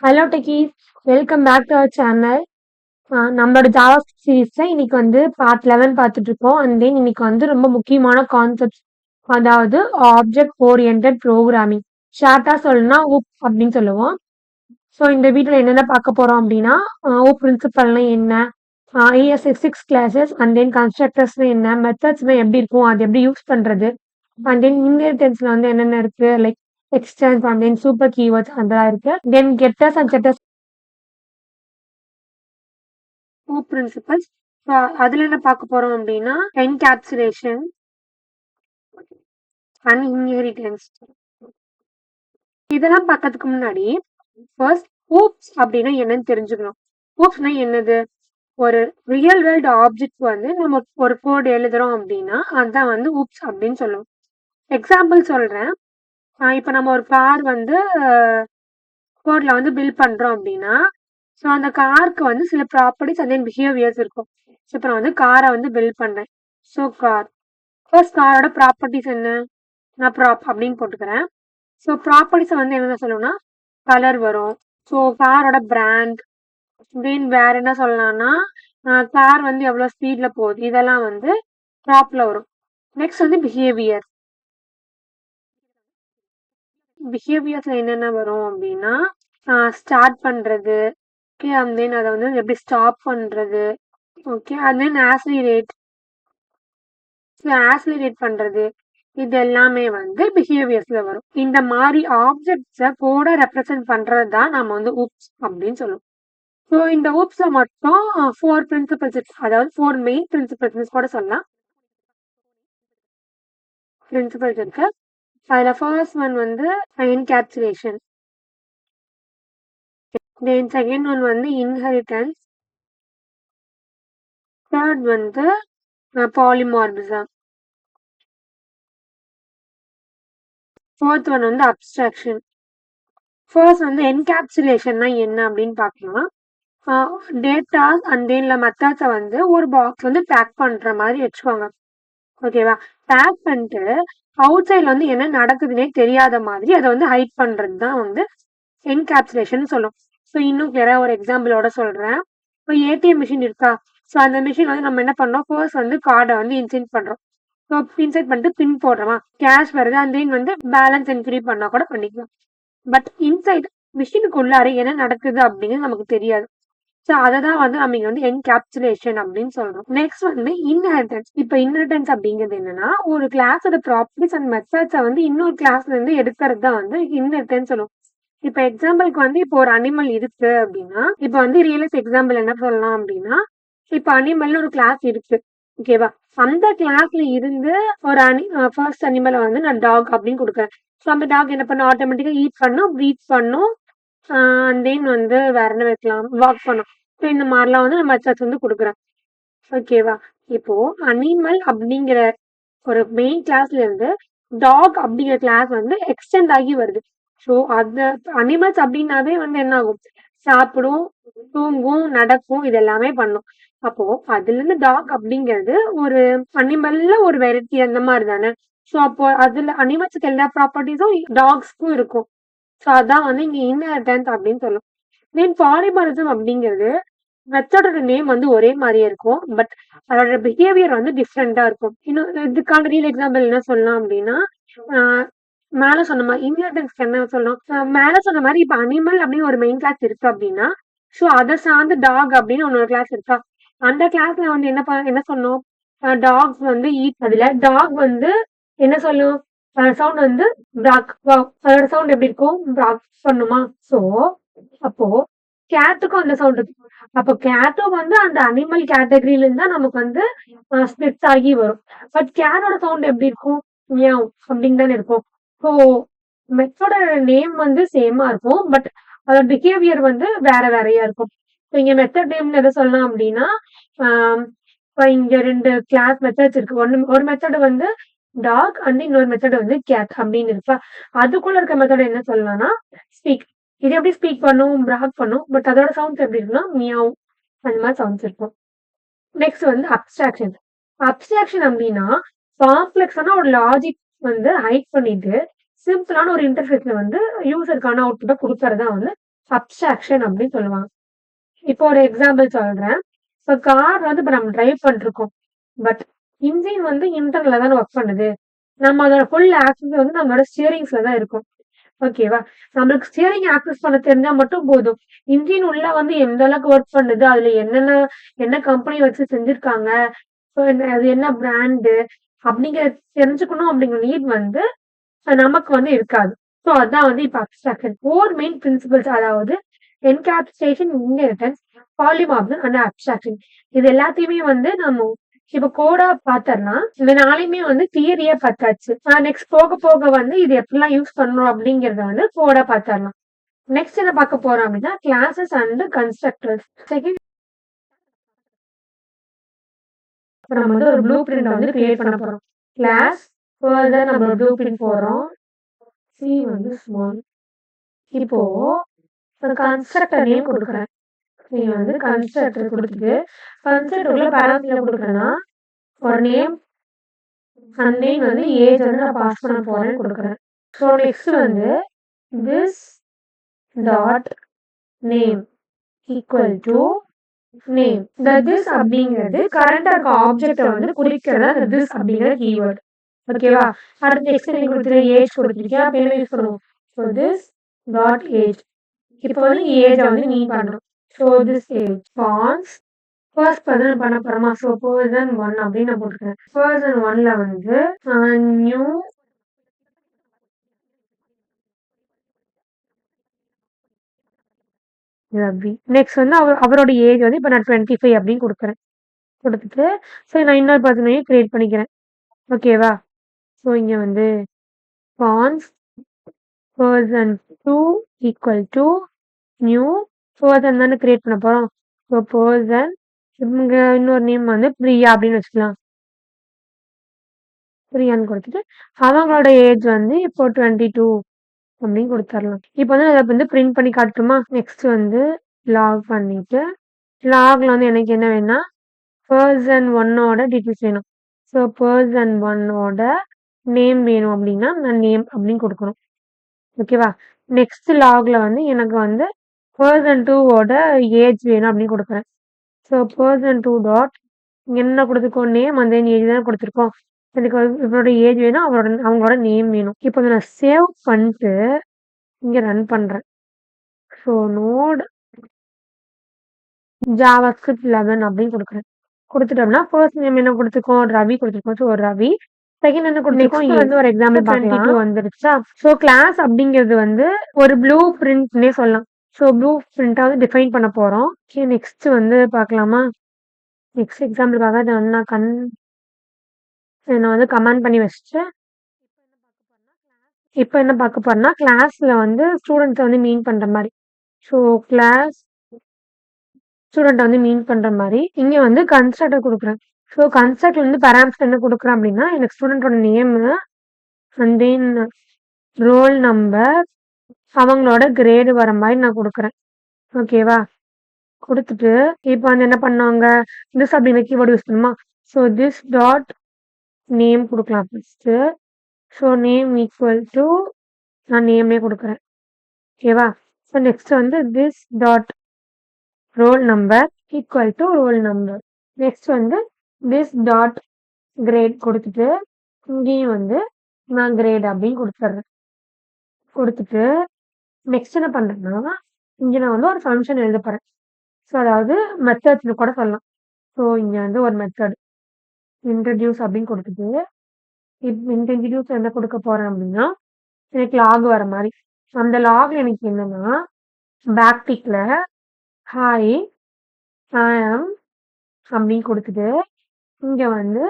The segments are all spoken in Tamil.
Hello techies, welcome back to our channel. நம்மளோட ஜாவா சீரீஸ்ல இன்னைக்கு வந்து பார்ட் 11 பார்த்துட்டு இருக்கோம். அண்ட் தென் இன்னைக்கு வந்து ரொம்ப முக்கியமான கான்செப்ட்ஸ், அதாவது ஆப்ஜெக்ட் ஓரியன்டட் ப்ரோக்ராமிங். ஷார்ட்டா சொல்லணும்னா ஊப் அப்படின்னு சொல்லுவோம். ஸோ இந்த வீடியோல என்னென்ன பார்க்க போறோம் அப்படின்னா, ஊப் பிரின்சிபல்னா என்ன, ES6 கிளாஸஸ் அண்ட் தென் கன்ஸ்ட்ரக்டர்ஸ்னா என்ன, மெத்தட்ஸ்னா எப்படி இருக்கும், அது எப்படி யூஸ் பண்றது, அண்ட் தென் இன்ஹெரிட்டன்ஸ்ல வந்து என்னென்ன இருக்கு, like extends and then super keywords அதெல்லாம் இருக்கு. தென் கெட்டர்ஸ் அண்ட் செட்டர்ஸ் பிரின்சிபல்ஸ். அதுல என்ன பார்க்க போறோம் அப்படின்னா என்கேப்சுலேஷன் அண்ட் இன்ஹெரிட்டன்ஸ். இதெல்லாம் பார்க்கறதுக்கு முன்னாடி ஃபர்ஸ்ட் ஊப்ஸ் அப்படின்னா என்னன்னு தெரிஞ்சுக்கணும். ஊப்ஸ்னா என்னது? ஒரு ரியல் வேர்ல்டு ஆப்ஜெக்ட் வந்து நம்ம ஒரு கோட் எழுதுறோம் அப்படின்னா அதுதான் வந்து ஊப்ஸ் அப்படின்னு சொல்லுவோம். எக்ஸாம்பிள் சொல்றேன். இப்போ நம்ம ஒரு கார் வந்து கோட்ல வந்து பில்ட் பண்றோம் அப்படின்னா, ஸோ அந்த காருக்கு வந்து சில ப்ராப்பர்ட்டிஸ் அண்ட் தென் பிஹேவியர்ஸ் இருக்கும். ஸோ இப்போ நான் வந்து காரை வந்து பில்ட் பண்றேன். ஸோ கார் ஃபர்ஸ்ட் காரோட ப்ராப்பர்ட்டிஸ் என்ன? நான் ப்ராப் அப்படின்னு போட்டுக்கிறேன். ஸோ ப்ராப்பர்ட்டிஸை வந்து என்ன சொல்லணும்னா கலர் வரும். ஸோ காரோட பிராண்ட், தென் வேற என்ன சொல்லலாம்னா கார் வந்து எவ்வளோ ஸ்பீட்ல போகுது, இதெல்லாம் வந்து ப்ராப்ல வரும். நெக்ஸ்ட் வந்து பிஹேவியர். பிஹேவியர்ஸ்ல என்னென்ன வரும் அப்படின்னா ஸ்டார்ட் பண்றது, ஓகே, அண்ட் தென் அதை வந்து எப்படி ஸ்டாப் பண்றது, ஓகே, அண்ட் தென் ஆக்சிலரேட் பண்றது, இது எல்லாமே வந்து பிஹேவியர்ஸ்ல வரும். இந்த மாதிரி ஆப்ஜெக்ட்ஸை கோட ரெப்ரசென்ட் பண்றது தான் நம்ம வந்து ஊப்ஸ் அப்படின்னு சொல்லுவோம். ஸோ இந்த ஊப்ஸ்ல மட்டும் 4 பிரின்சிபல்ஸ் இருக்கு, அதாவது 4 மெயின் பிரின்சிபல்ஸ் கூட சொல்லலாம். பிரின்சிபல்ஸ் இருக்கு. அதுல ஃபர்ஸ்ட் ஒன் வந்து என்கேப்சுலேஷன், தென் செகண்ட் ஒன் வந்து இன்ஹெரிட்டன்ஸ், தேர்ட் வந்து பாலிமார்பிசம், ஃபோர்த் ஒன் வந்து அப்ஸ்ட்ராக்ஷன். ஃபர்ஸ்ட் வந்து என்கேப்சுலேஷன்னா என்ன அப்படின்னு பார்க்கலாம். டேட்டாஸ் அண்ட் தென்ல மெத்தட்ஸை வந்து ஒரு பாக்ஸ் வந்து பேக் பண்ற மாதிரி வச்சுக்கோங்க, ஓகேவா? பேக் பண்ணிட்டு அவுட் சைட்ல வந்து என்ன நடக்குதுன்னே தெரியாத மாதிரி அதை வந்து ஹைட் பண்றது தான் வந்து என்கேப்சுலேஷன் சொல்லும். ஸோ இன்னும் கிளியரா ஒரு எக்ஸாம்பிளோட சொல்றேன். இப்போ ஏடிஎம் மிஷின் இருக்கா? ஸோ அந்த மிஷின் வந்து நம்ம என்ன பண்ணோம், ஃபர்ஸ்ட் வந்து கார்டை வந்து இன்சென்ட் பண்றோம். ஸோ இன்சென்ட் பண்ணிட்டு பின் போடுறோமா, கேஷ் வருது, அண்ட் தென் வந்து பேலன்ஸ் என்ட்ரி பண்ணா கூட பண்ணிக்கலாம். பட் இன்சைட் மிஷினுக்கு உள்ளார என்ன நடக்குது அப்படிங்கிறது நமக்கு தெரியாது. ஸோ அதை தான் வந்து நம்ம இங்க வந்து என்கேப்சுலேஷன் அப்படின்னு சொல்றோம். நெக்ஸ்ட் வந்து இன்ஹெரிட்டன்ஸ். இப்போ இன்ஹெரிட்டன்ஸ் அப்படிங்கிறது என்னன்னா, ஒரு கிளாஸோட ப்ராப்பர்ட்டிஸ் அண்ட் மெத்தட்ஸை வந்து இன்னொரு கிளாஸ்ல இருந்து எடுக்கிறது தான் வந்து இன்ஹெரிட்டன்ஸ் சொல்லுவோம். இப்போ எக்ஸாம்பிளுக்கு வந்து இப்போ ஒரு அனிமல் இருக்கு அப்படின்னா, இப்போ வந்து ரியலைஸ் எக்ஸாம்பிள் என்ன சொல்லலாம் அப்படின்னா, இப்போ அனிமல்னு ஒரு கிளாஸ் இருக்கு, ஓகேவா? அந்த கிளாஸ்ல இருந்து ஒரு ஃபர்ஸ்ட் அனிமலை வந்து நான் டாக் அப்படின்னு கொடுக்குறேன். ஸோ அந்த டாக் என்ன பண்ணும், ஆட்டோமேட்டிக்கா ஈட் பண்ணும், ப்ரீத் பண்ணும், அண்ட் தென் வந்து வேற என்ன வைக்கலாம், வாக் பண்ணும். ஸோ இந்த மாதிரிலாம் வந்து நம்ம மெத்தட்ஸ் வந்து கொடுக்குறேன், ஓகேவா? இப்போ அனிமல் அப்படிங்கிற ஒரு மெயின் கிளாஸ்ல இருந்து டாக் அப்படிங்கிற கிளாஸ் வந்து எக்ஸ்டெண்ட் ஆகி வருது. ஸோ அந்த அனிமல்ஸ் அப்படின்னாவே வந்து என்ன ஆகும், சாப்பிடும், தூங்கும், நடக்கும், இது எல்லாமே பண்ணும். அப்போ அதுல இருந்து டாக் அப்படிங்கிறது ஒரு அனிமல்ல ஒரு வெரைட்டி அந்த மாதிரி தானே. ஸோ அப்போ அதுல அனிமல்ஸுக்கு எல்லா ப்ராப்பர்ட்டிஸும் டாக்ஸ்க்கும் இருக்கும். ஸோ அதான் வந்து இங்க இன்ஹெரிட்டன்ஸ் அப்படின்னு சொல்லும். தென் பாலிமாரிசம் அப்படிங்கிறது மெத்தடோட நேம் வந்து ஒரே மாதிரியே இருக்கும், பட் அதோட பிஹேவியர் வந்து டிஃப்ரெண்டா இருக்கும். இன்னும் இதுக்கான ரியல் எக்ஸாம்பிள் என்ன சொல்லலாம் அப்படின்னா, மேல சொன்ன மாதிரி இன்ஹெரிட்டன்ஸ்க்கு என்ன சொல்லலாம், மேல சொன்ன மாதிரி இப்ப அனிமல் அப்படின்னு ஒரு மெயின் கிளாஸ் இருக்கு அப்படின்னா, ஸோ அதை சார்ந்து டாக் அப்படின்னு ஒரு கிளாஸ் இருக்கா, அந்த கிளாஸ்ல வந்து என்ன சொன்னோம், டாக்ஸ் வந்து அதுல டாக் வந்து என்ன சொல்லும், சவுண்ட் வந்து பிராக். அதோட சவுண்ட் எப்படி இருக்கும், பிராக் பண்ணுமா? சோ அப்போ கேட்டுக்கும் அந்த சவுண்ட் இருக்கு. அப்போ கேட்டும் வந்து அந்த அனிமல் கேட்டகரியில இருந்தா நமக்கு வந்து ஸ்பிளிட் ஆகி வரும். பட் கேட்டோட சவுண்ட் எப்படி இருக்கும், மியாவ் அப்படின்னு தானே இருக்கும். ஸோ மெத்தோட நேம் வந்து சேமா இருக்கும், பட் அதோட பிஹேவியர் வந்து வேற வேறையா இருக்கும். இப்போ இங்க மெத்தட் நேம் எதை சொல்லலாம் அப்படின்னா, இப்போ இங்க 2 கிளாஸ் மெத்தட்ஸ் இருக்கு. ஒரு மெத்தட் வந்து டாக் அண்ட் இன்னொரு மெத்தட் வந்து கேட் அப்படின்னு இருக்கா. அதுக்குள்ள இருக்க மெத்தட் என்ன சொல்லலாம்னா ஸ்பீக். இது எப்படி ஸ்பீக் பண்ணும், பிராக் பண்ணும், பட் அதோட சவுண்ட்ஸ் எப்படி இருக்குன்னா மியாவ் அந்த மாதிரி சவுண்ட்ஸ் இருக்கும். நெக்ஸ்ட் வந்து அப்ஸ்ட்ராக்ஷன். அப்ஸ்ட்ராக்ஷன் அப்படின்னா காம்ப்ளெக்ஸான ஒரு லாஜிக் வந்து ஹைட் பண்ணிட்டு சிம்பிளான ஒரு இன்டர்ஃபேஸ்ல வந்து யூசருக்கான அவுட்புட்டை கொடுக்கறதா வந்து அப்ஸ்ட்ராக்ஷன் அப்படின்னு சொல்லுவாங்க. இப்போ ஒரு எக்ஸாம்பிள் சொல்றேன். இப்போ கார் வந்து இப்போ நம்ம டிரைவ் பண்ணிருக்கோம். பட் இன்ஜின் வந்து இன்டர்னல்ல தானே ஒர்க் பண்ணுது. நம்ம அதோட ஃபுல் ஆக்சஸ் வந்து நம்மளோட ஸ்டியரிங்ஸ்ல தான் இருக்கும். ஓகேவா? நம்மளுக்கு ஸ்டியரிங் ஆக்சஸ் பண்ண தெரிஞ்சா மட்டும் போதும். இன்ஜின் உள்ள வந்து எந்த அளவுக்கு ஒர்க் பண்ணுது, அதுல என்ன கம்பெனி வச்சு செஞ்சிருக்காங்க, ஸோ அது என்ன பிராண்டு அப்படிங்கிறத தெரிஞ்சுக்கணும் அப்படிங்கிற நீட் வந்து நமக்கு வந்து இருக்காது. ஸோ அதான் வந்து இப்ப அப்ஸ்ட்ராக்ஷன். 4 மெயின் பிரின்சிபல்ஸ் அதாவது encapsulation, inheritance, polymorphism and abstraction. இது எல்லாத்தையுமே வந்து நம்ம இப்ப கோடா பாத்தரலாம். இந்த நாளையுமே வந்து தியரியா பார்த்தாச்சு. நெக்ஸ்ட் போக போக வந்து இது எப்படிலாம் யூஸ் பண்ணணும் அப்படிங்கறத வந்து கோடா பாத்தரலாம். நெக்ஸ்ட் என்ன பார்க்க போறோம் அப்படின்னா கிளாஸஸ் அண்ட் கன்ஸ்ட்ரக்டர்ஸ். செகண்ட் நம்ம வந்து ஒரு ப்ளூ பிரிண்ட் வந்து கிரியேட் பண்ண போறோம். கிளாஸ் ஃபர்தர் நம்ம ப்ளூ பிரிண்ட் போடுறோம். சி வந்து ஸ்மால். இப்போ கன்ஸ்ட்ரக்டர் நேம் கொடுக்குறேன். நீங்க வந்து கன்ஸ்ட்ரக்டர் கொடுத்துட்டு கன்ஸ்ட்ரக்டருக்குள்ள பேராமீட்டர் கொடுக்குறேன்னா ஒரு நேம் அந்த நேம் வந்து ஏஜ் வந்து நான் பாஸ் பண்ண போறேன்னு கொடுக்குறேன். ஸோ நெக்ஸ்ட் வந்து this dot name equal to name. இந்த திஸ் அப்படிங்கிறது கரண்டா இருக்க ஆப்ஜெக்டை வந்து குறிக்கிறதா இந்த திஸ் அப்படிங்கிற கீவேர்டு. ஓகேவா? அடுத்து நெக்ஸ்ட் நீங்க கொடுத்துட்டு ஏஜ் கொடுத்துருக்கேன். அப்ப என்ன யூஸ் பண்ணுவோம்? So this dot age. இப்போ வந்து ஏஜை வந்து மீன் பண்றோம். So this age fans first person பண்ண போறோமா? ஸோ பர்சன் 1 அப்படின்னு நான் போட்டுக்கிறேன். பர்சன் 1ல வந்து நியூ ரவி. நெக்ஸ்ட் வந்து அவரோட ஏஜ் வந்து இப்போ நான் 25 அப்படின்னு கொடுக்குறேன். கொடுத்துட்டு சரி நான் இன்னொரு பர்சனையும் கிரியேட் பண்ணிக்கிறேன். ஓகேவா? ஸோ இங்க வந்து fans person 2 equal to new person தானே கிரியேட் பண்ண போறோம். ஸோ பர்சன் இவங்க இன்னொரு நேம் வந்து பிரியா அப்படின்னு வச்சுக்கலாம். பிரியான்னு கொடுத்துட்டு அவங்களோட ஏஜ் வந்து இப்போ 22 அப்படின்னு கொடுத்துடலாம். இப்போ வந்து அதை வந்து பிரிண்ட் பண்ணி காட்டுமா? நெக்ஸ்ட் வந்து லாக் பண்ணிட்டு லாக்ல வந்து எனக்கு என்ன வேணும்னா பர்சன் 1ஓட டீட்டெயில்ஸ் வேணும். ஸோ பர்சன் 1ஓட நேம் வேணும் அப்படின்னா நான் நேம் அப்படின்னு கொடுக்கணும். ஓகேவா? நெக்ஸ்ட் லாக்ல வந்து எனக்கு வந்து பர்சன் 2ஓட ஏஜ் வேணும் அப்படின்னு கொடுக்குறேன். ஸோ பர்சன் 2 டாட் என்ன கொடுத்துருக்கோம்? நேம் அந்த ஏஜ் தான் கொடுத்துருக்கோம். எனக்கு இவரோட ஏஜ் வேணும், அவங்களோட நேம் வேணும். இப்போ நான் சேவ் பண்ணிட்டு இங்க ரன் பண்றேன். ஸோ நோட் ஜாவாஸ்கிரிப்ட் 11 அப்படின்னு கொடுக்குறேன். கொடுத்துட்டோம்னா ஃபர்ஸ்ட் நேம் என்ன கொடுத்துருக்கோம்? ரவி கொடுத்துருக்கோம். ஸோ ரவி. செகண்ட் என்ன கொடுத்துருக்கோம்? வந்து ஒரு எக்ஸாம்பிள் 22 வந்துருச்சா? ஸோ கிளாஸ் அப்படிங்கிறது வந்து ஒரு ப்ளூ பிரிண்ட்னே சொல்லலாம். ஸோ ப்ளூ பிரிண்டா வந்து டிஃபைன் பண்ண போறோம். ஓகே நெக்ஸ்ட் வந்து பார்க்கலாமா? நெக்ஸ்ட் எக்ஸாம்பிளுக்காக நான் வந்து கமெண்ட் பண்ணி வச்சுட்டு இப்போ என்ன பார்க்க போறேன்னா கிளாஸ்ல வந்து ஸ்டூடெண்ட்ஸை வந்து மீன் பண்ற மாதிரி. ஸோ கிளாஸ் ஸ்டூடெண்ட் வந்து மீன் பண்ற மாதிரி இங்க வந்து கன்ஸ்ட்ரக்டர் கொடுக்குறேன். ஸோ கன்ஸ்ட்ரக்டர் வந்து பேராமீட்டர் என்ன கொடுக்குறேன் அப்படின்னா எனக்கு ஸ்டூடெண்டோட name and then roll number அவங்களோட கிரேடு வர மாதிரி நான் கொடுக்குறேன். ஓகேவா? கொடுத்துட்டு இப்போ வந்து என்ன பண்ணுவாங்க? திஸ் அப்படிங்கிற கீவேர்டு யூஸ் பண்ணுமா? ஸோ திஸ் டாட் நேம் கொடுக்கலாம் first. So name equal to நான் நேமே கொடுக்குறேன். ஓகேவா? ஸோ நெக்ஸ்ட் வந்து this dot roll number equal to roll number. Next வந்து திஸ் டாட் கிரேட் கொடுத்துட்டு இங்கேயும் வந்து நான் கிரேட் அப்படின்னு கொடுத்துட்றேன். கொடுத்துட்டு நெக்ஸ்ட் என்ன பண்றேன்னா இங்க நான் வந்து ஒரு ஃபங்க்ஷன் எழுத போறேன். ஸோ அதாவது மெத்தட்ஸ்னு கூட சொல்லலாம். ஸோ இங்க வந்து ஒரு மெத்தட் இன்ட்ரடியூஸ் அப்படின்னு கொடுத்துட்டு இன்ட்ரடியூஸ் என்ன கொடுக்க போறேன் அப்படின்னா எனக்கு லாக் வர மாதிரி. அந்த லாக் எனக்கு என்னன்னா பேக்டிக்ல ஹாய் ஐ ஆம் அப்படின்னு கொடுத்துட்டு இங்க வந்து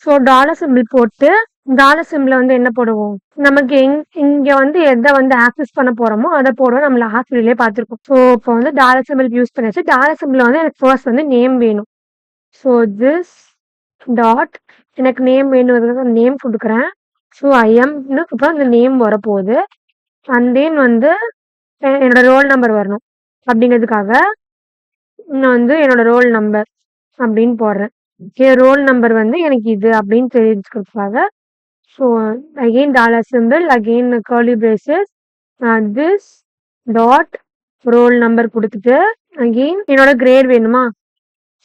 ஸோ டாலர் சிம்பிள் போட்டு டாலர் சிம்பிள் வந்து என்ன போடுவோம்? நமக்கு இங்க வந்து எதை வந்து ஆக்சஸ் பண்ண போறோமோ அதை போடுவோம். நம்ம லாஸ்ட் வீடியோலயே பார்த்துருக்கோம். ஸோ இப்போ வந்து டாலர் சிம்பிள் யூஸ் பண்ணியாச்சு. டாலர் சிம்பிள் வந்து எனக்கு ஃபர்ஸ்ட் வந்து நேம் வேணும். ஸோ திஸ் டாட் எனக்கு நேம் வேணும், நேம் கொடுக்குறேன். ஸோ ஐஎம்னு அப்புறம் அந்த நேம் வரப்போகுது. அண்ட் தென் வந்து என்னோட ரோல் நம்பர் வரணும் அப்படிங்கிறதுக்காக நான் வந்து என்னோட ரோல் நம்பர் அப்படின்னு போடுறேன். ரோல் நம்பர் வந்து எனக்கு இது அப்படின்னு தெரிஞ்சுக்கிறதுக்காக so again dollar symbol again curly braces this dot roll number குடுத்துட்டு, அகெயின் என்னோட கிரேட் வேணுமா?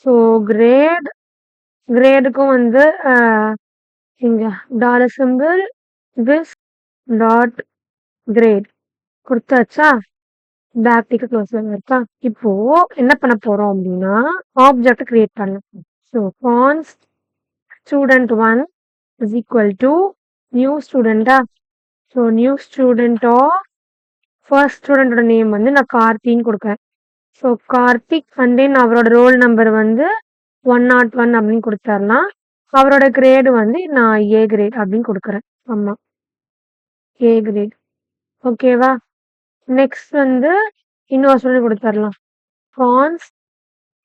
ஸோ கிரேடுக்கும் வந்து இங்க dollar symbol this dot grade குடுத்தாச்சா? பிராக்கெட் க்ளோஸ்ல இருக்கா? இப்போ என்ன பண்ண போறோம் அப்படின்னா, ஆப்ஜெக்ட் கிரியேட் பண்ணலாம். So const student1 is equal to new student-ஆ? So new student of first ஸ்டூடெண்டோட நேம் வந்து நான் கார்த்தின்னு கொடுக்குறேன். ஸோ கார்த்திக் அண்ட் தென் அவரோட ரோல் நம்பர் வந்து 101 அப்படின்னு கொடுத்துடலாம். அவரோட கிரேடு வந்து நான் ஏ கிரேட் அப்படின்னு கொடுக்குறேன். ஆமா, ஏ கிரேட். ஓகேவா? நெக்ஸ்ட் வந்து இன்னொரு ஸ்டூடெண்ட் கொடுத்துடலாம். Cons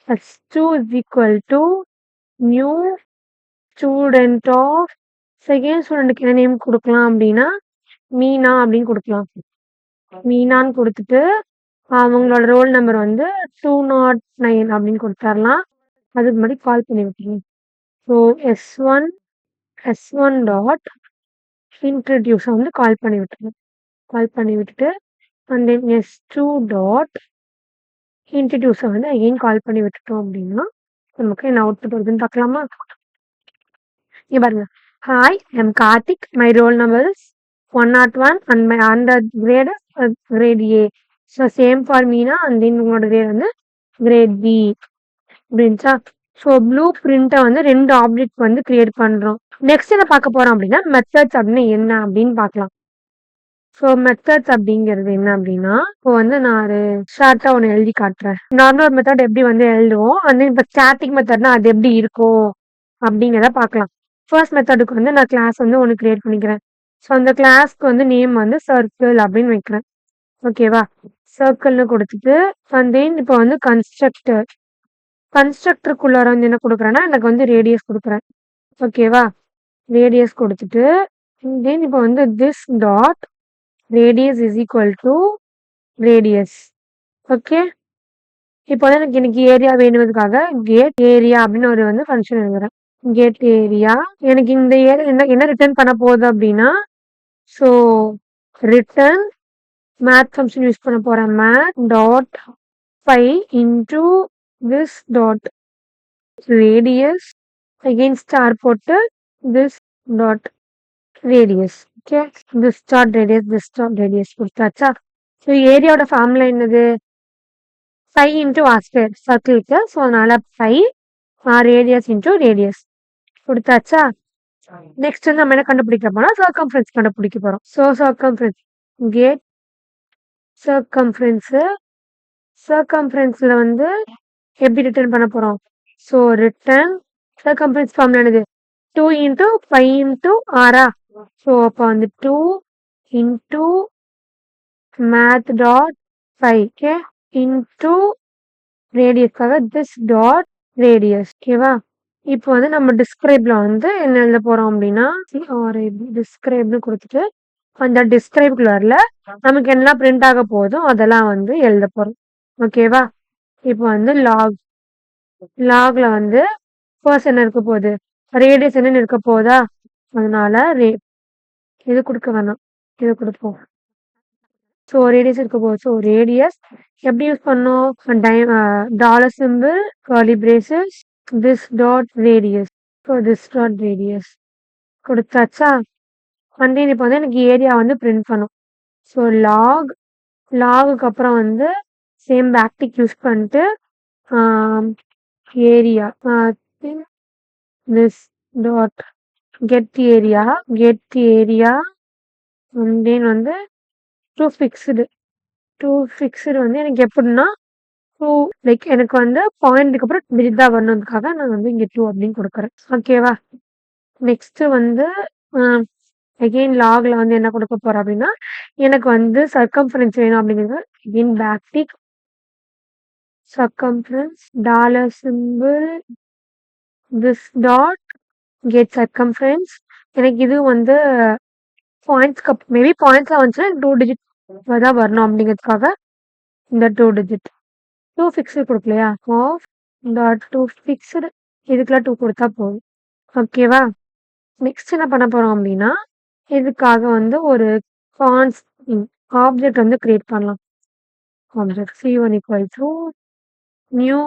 s2 is equal to new student of second ஸ்டூடெண்ட்டுக்கு என்ன நேம் கொடுக்கலாம் அப்படின்னா மீனா அப்படின்னு கொடுக்கலாம். மீனான்னு கொடுத்துட்டு அவங்களோட ரோல் நம்பர் வந்து 209 அப்படின்னு கொடுத்துடலாம். அதுக்கு முன்னாடி கால் பண்ணி விட்டுருங்க. ஸோ S1 டாட் இன்ட்ரடியூஸ் வந்து கால் பண்ணி விட்டுருங்க. கால் பண்ணி விட்டுட்டு அண்ட் தென் S2 டாட் இன்ட்ரடியூஸை வந்து அகெயின் கால் பண்ணி விட்டுட்டோம் அப்படின்னா நமக்கு என்ன அவுட்புட் வருதுன்னு பார்க்கலாமா? இங்க பாருங்க. Hi, I'm Karthik. My roll number is 101 and the grade grade A. So same for Meena and then உங்களோட grade வந்து grade B அப்படின்ச்சா? ஸோ ப்ளூ பிரிண்ட்டை வந்து 2 ஆப்ஜெக்ட் வந்து கிரியேட் பண்றோம். நெக்ஸ்ட் என்ன பார்க்க போறோம் அப்படின்னா மெத்தட்ஸ் அப்படின்னு என்ன அப்படின்னு பார்க்கலாம். ஸோ மெத்தட்ஸ் அப்படிங்கிறது என்ன அப்படின்னா, இப்போ வந்து நான் ஒரு ஷார்ட்டா ஒன்று எழுதி காட்டுறேன். நார்மல் மெத்தட் எப்படி வந்து எழுதுவோம், அந்த இப்போ ஸ்டாட்டிக் மெத்தட்னா அது எப்படி இருக்கும் அப்படிங்கிறத பார்க்கலாம். ஃபர்ஸ்ட் மெத்தடுக்கு வந்து நான் கிளாஸ் வந்து ஒன்று கிரியேட் பண்ணிக்கிறேன். ஸோ அந்த கிளாஸ்க்கு வந்து நேம் வந்து சர்க்கிள் அப்படின்னு வைக்கிறேன். ஓகேவா? சர்க்கிள்னு கொடுத்துட்டு அண்ட் தென் இப்போ வந்து கன்ஸ்ட்ரக்டருக்குள்ளார வந்து என்ன கொடுக்குறேன்னா எனக்கு வந்து ரேடியஸ் கொடுக்குறேன். ஓகேவா? ரேடியஸ் கொடுத்துட்டு தென் இப்போ வந்து this dot radius is equal to radius. Okay, இப்போ வந்து எனக்கு ஏரியா வேணுங்கிறதுக்காக கேட் ஏரியா அப்படின்னு ஒரு வந்து ஃபங்க்ஷன் எழுதுறேன். கேட் ஏரியா எனக்கு இந்த ஏரியா என்ன ரிட்டர்ன் பண்ண போகுது அப்படின்னா, so return math function use பண்ண போறேன். Math dot pi into this dot radius again star போட்டு this dot radius. Okay, this dot radius கொடுத்தாச்சா? ஸோ ஏரியாவோட ஃபார்முலா என்னது? பை இன்டூ ஆர் ஸ்கொயர் சர்க்கிளுக்கு. ஸோ அதனால பை ரேடியஸ் இன்டூ ரேடியஸ் கொடுத்தாச்சா? நெக்ஸ்ட் வந்து நம்ம என்ன கண்டுபிடிக்க போறோம்? சர்க்கம்ஃபரன்ஸ் கண்டுபிடிக்க போறோம். ஸோ சர்க்கம்ஃபரன்ஸ் கேட் சர்க்கம்ஃபரன்ஸ்ல வந்து எப்படி ரிட்டர்ன் பண்ண போறோம்? ஸோ ரிட்டர்ன் சர்க்கம்ஃபரன்ஸ் ஃபார்முலா என்னது? 2 இன்டூ பை இன்டூ ஆரா? ஸோ அப்போ வந்து 2 into math dot pi into ரேடியஸ்க்காக திஸ் டாட் ரேடியஸ். ஓகேவா? இப்போ வந்து நம்ம டிஸ்கிரைப்ல வந்து என்ன எழுத போறோம் அப்படின்னா டிஸ்கிரைப்னு கொடுத்துட்டு அந்த டிஸ்கிரைப்குள்ளாரில் நமக்கு என்ன பிரிண்ட் ஆக போதும் அதெல்லாம் வந்து எழுத போறோம். ஓகேவா? இப்போ வந்து லாக்ல வந்து ஃபர்ஸ்ட் என்ன இருக்க போகுது? ரேடியஸ் என்னன்னு இருக்க போதா? அதனால இது கொடுக்க வேணாம், இது கொடுப்போம். ஸோ ரேடியஸ் இருக்க போகுது. ஸோ ரேடியஸ் எப்படி யூஸ் பண்ணோம்? Dollar symbol curly braces this dot radius. So this dot radius கொடுத்தாச்சா? அண்ட் இப்போ வந்து எனக்கு ஏரியா வந்து பிரிண்ட் பண்ணும். ஸோ லாகுக்கு அப்புறம் வந்து சேம் பேக்டிக் யூஸ் பண்ணிட்டு area this dot get area and then வந்து டூ ஃபிக்ஸ்டு வந்து எனக்கு எப்படின்னா 2 லைக் எனக்கு வந்து பாயிண்ட்டுக்கு அப்புறம் டிஜிட் தான் வரணுன்றதுக்காக நான் வந்து இங்கே 2 அப்படின்னு கொடுக்குறேன். ஓகேவா? நெக்ஸ்ட் வந்து அகெயின் லாக்ல வந்து என்ன கொடுக்க போறேன் அப்படின்னா எனக்கு வந்து சர்க்கம்ஃபரன்ஸ் வேணும் அப்படிங்கிறது again backtick circumference dollar symbol this dot get circumference. எனக்கு இது வந்து பாயிண்ட்ஸ்க்கு மேபி பாயிண்ட்ஸ்ல வந்துச்சுன்னா 2 டிஜிட் தான் வரணும் அப்படிங்கிறதுக்காக இந்த 2 டிஜிட் 2 ஃபிக்ஸ்டு கொடுக்கலையா? ஆஃப் டாட் 2 ஃபிக்ஸ்டு இதுக்கெல்லாம் 2 கொடுத்தா போதும். ஓகேவா? நெக்ஸ்ட் என்ன பண்ண போறோம் அப்படின்னா இதுக்காக வந்து ஒரு ஆப்ஜெக்ட் வந்து கிரியேட் பண்ணலாம். object c1 equal to new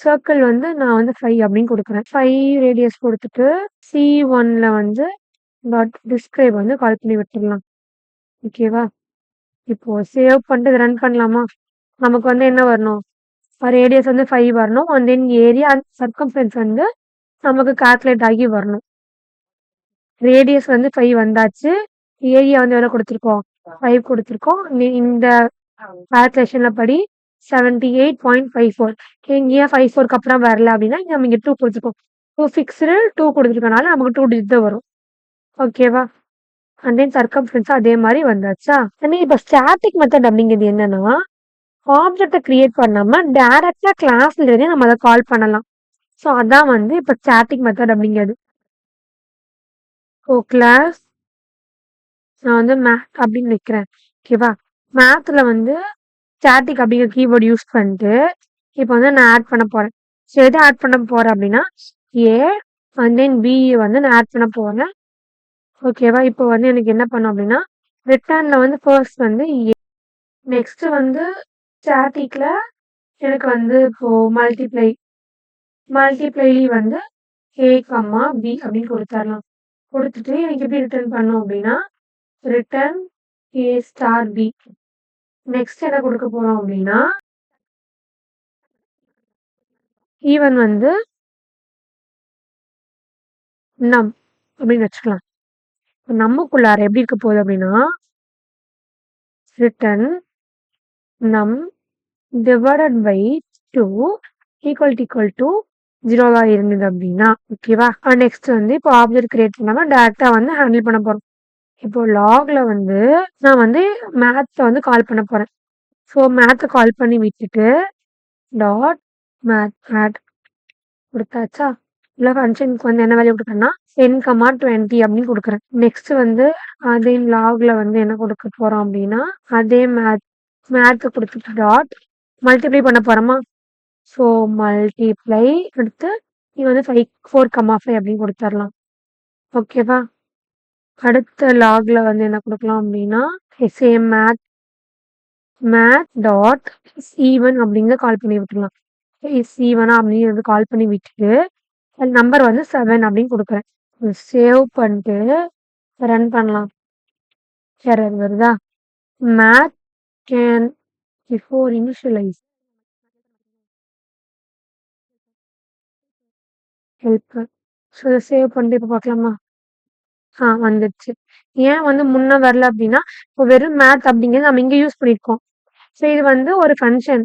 circle வந்து நான் வந்து 5 அப்படின்னு கொடுக்குறேன். 5 ரேடியஸ் கொடுத்துட்டு c1ல வந்து டாட் டிஸ்கிரைப் வந்து கால் பண்ணி விட்டுடலாம். ஓகேவா? இப்போ சேவ் பண்ணிட்டு ரன் பண்ணலாமா? நமக்கு வந்து என்ன வரணும்? ரேடியஸ் வந்து 5 வரணும். And then area and circumference வந்து நமக்கு கால்குலேட் ஆகி வரணும். ரேடியஸ் வந்து 5 வந்தாச்சு. ஏரியா வந்து எவ்வளோ கொடுத்துருக்கோம்? 5 கொடுத்துருக்கோம். இந்த கால்குலேஷன்ல படி 78.54. இங்க ஏன் 54க்கு அப்புறம் வரல அப்படின்னா நம்ம இங்க 2 கொடுத்துருக்கோம். 2 ஃபிக்ஸ்டு 2 கொடுத்துருக்கனால நமக்கு 2 டிஜிட் தான் வரும். ஓகேவா? அண்ட் தென் சர்க்கம்ஃபரன்ஸ் அதே மாதிரி வந்தாச்சா? இப்போ ஸ்டாட்டிக் மெத்தட் அப்படிங்கிறது என்னன்னா ஆப்ஜெக்டை கிரியேட் பண்ணாம டைரக்டா கிளாஸ்ல இருந்தே நம்ம அதை கால் பண்ணலாம். ஸோ அதான் வந்து இப்போ ஸ்டாட்டிக் மெத்தட் அப்படிங்கிறது. கிளாஸ் நான் வந்து மேத் அப்படின்னு வைக்கிறேன். ஓகேவா? மேத்ல வந்து ஸ்டாட்டிக் அப்படிங்கிற கீவேர்டு யூஸ் பண்ணிட்டு இப்போ வந்து நான் ஆட் பண்ண போறேன். ஸோ எதை ஆட் பண்ண போறேன் அப்படின்னா ஏ அண்ட் தென் பி வந்து நான் ஆட் பண்ண போறேன். ஓகேவா? இப்போ வந்து எனக்கு என்ன பண்ணும் அப்படின்னா ரிட்டர்ன்ல வந்து ஃபர்ஸ்ட் வந்து ஏ, நெக்ஸ்ட் வந்து ஸ்டாட்டிக்ல எனக்கு வந்து இப்போ மல்டிப்ளை வந்து ஏ கம்மா பி அப்படின்னு கொடுத்துடலாம். கொடுத்துட்டு எனக்கு எப்படி ரிட்டர்ன் பண்ணும் அப்படின்னா ரிட்டர்ன் ஏ ஸ்டார் பி. நெக்ஸ்ட் என்ன கொடுக்க போறோம் அப்படின்னா ஈவன் வந்து நம் அப்படின்னு வச்சுக்கலாம். நம்மக்குள்ளார எப்படி இருக்க போகுது அப்படின்னா ரிட்டர்ன் நம் டிவைடட் பை 2 ஈக்குவல் டு 0வா இருந்தது அப்படின்னா ஓகேவா? நெக்ஸ்ட் வந்து இப்போ ஆப்ஜெக்ட் கிரியேட் பண்ணாம டைரக்டா வந்து ஹேண்டில் பண்ண போறோம். இப்போ லாக்ல வந்து நான் வந்து மேத்ஸை வந்து கால் பண்ண போறேன். ஸோ மேத்தை கால் பண்ணி விட்டுட்டு டாட் மேத் கொடுத்தாச்சா? இல்லை ஃபங்க்ஷனுக்கு வந்து என்ன வேல்யூ கொடுக்குறேன்னா 10,20 அப்படின்னு கொடுக்குறேன். நெக்ஸ்ட் வந்து அதே லாக்ல வந்து என்ன கொடுக்க போறோம் அப்படின்னா அதே மேத்தை கொடுத்துட்டு டாட் மல்டிப்ளை பண்ண போறோமா? ஸோ மல்டிப்ளை எடுத்து இது வந்து 4,5 அப்படின்னு கொடுத்துடலாம். ஓகேவா? அடுத்த லாக்ல வந்து என்ன கொடுக்கலாம் அப்படின்னா சேம் மேத் டாட் c1 அப்படிங்க கால் பண்ணி விட்டுலாம். c1 அப்படிங்கிறது கால் பண்ணி விட்டுட்டு நம்பர் வந்து 7 அப்படின்னு கொடுக்குறேன். சேவ் பண்ணிட்டு ரன் பண்ணலாம். எரர் வருதா? Math can before initialise help. So save பண்ணிட்டு இப்போ பார்க்கலாமா? வந்துடுச்சு. ஏன் வந்து முன்ன வரல அப்படின்னா இப்போ வெறும் மேத் அப்படிங்கிறது நம்ம இங்க யூஸ் பண்ணிருக்கோம். ஸோ இது வந்து ஒரு ஃபங்க்ஷன்